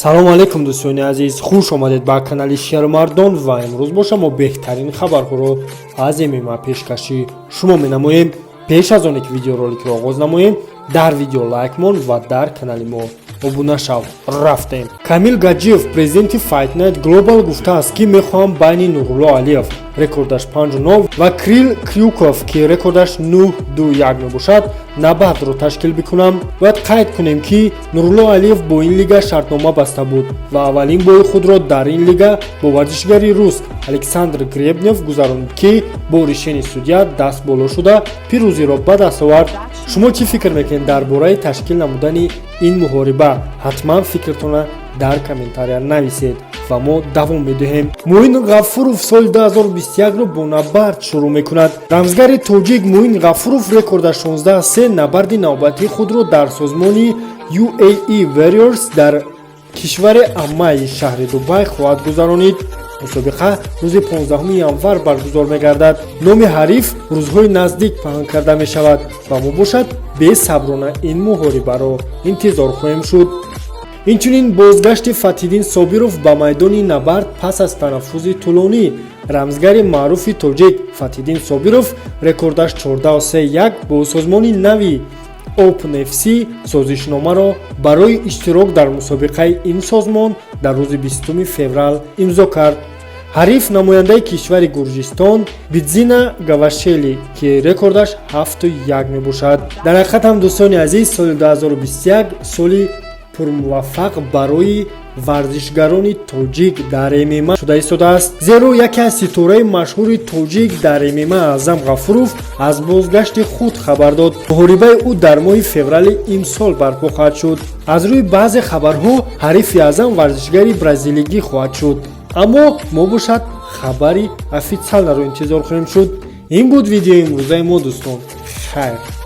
салом алейкум дӯстони азиз, хуш омадед ба канали Шеҳрмардон ва имрӯз бо шумо беҳтарин хабарҳоро аз ММА пешкашӣ шумо менамоем. пеш аз оне ки видеороликро оғоз намоем, дар видео лайк мон ва дар канали мо обуна шав. рафтем. Камил Гаджиев, президенти Fight Night Global гуфтааст ки мехоҳам байни Нурулло Алиев рекордаш 59 ва Крил Крюков ки рекордаш 9-2-1 мебошад набардро ташкил бикунам. бояд қайд кунем ки Нурулло Алиев бо ин лига шартнома баста буд ва аввалин бои худро дар ин лига бо варзишгари рус Александр Гребнев гузаронд ки бо решени судя даст боло шуда пирӯзиро ба даст овард. шумо чӣ фикр мекунед дар бораи ташкил намудани ин муҳориба? ҳатман фикртона дар комментария нависед ва мо давом медиҳем. Муин Ғафуров соли 2021ро бо набард шурӯъ мекунад. рамзгари тоҷик Муин Ғафуров рекорда 16-3 набарди навбатии худро дар созмони UAE Warriors дар кишвари аммаи шаҳри Дубай хоҳад гузаронид. мусобиқа рӯзи 15 январ баргузор мегардад. номи ҳариф рӯзҳои наздик паҳн карда мешавад ва мо бошад бесаброна ин муҳорибаро интизор хоҳем шуд. инчунин бозгашти Фатҳиддин Собиров ба майдони набард пас аз танаффузи тӯлонӣ. рамзгари маъруфи тоҷик Фатҳиддин Собиров рекордаш 14-3-1 бо созмони нави Open FC созишномаро барои иштирок дар мусобиқаи ин созмон дар рӯзи 20 феврал имзо кард. ҳариф намояндаи кишвари Гурҷистон Бидзина Гавашели ки рекордаш 7-1 мебошад. дар ҳақиқат ҳам дӯстони азиз, соли 2021 соли пурмуваффақ барои варзишгарони тоҷик дар ММА шуда истодааст, зеро яке аз ситораи машҳури тоҷик дар ММА Аъзам Ғафуров аз бозгашти худ хабар дод. муҳорибаи ӯ дар моҳи феврали имсол барпо хоҳад шуд. аз рӯи баъзе хабарҳо ҳарифи Аъзам варзишгари бразилигӣ хоҳад шуд, аммо мо бошад хабари офиtsiалро интизор хоҳем шуд. ин буд видеои имрӯзаи мо дӯстон. хайр.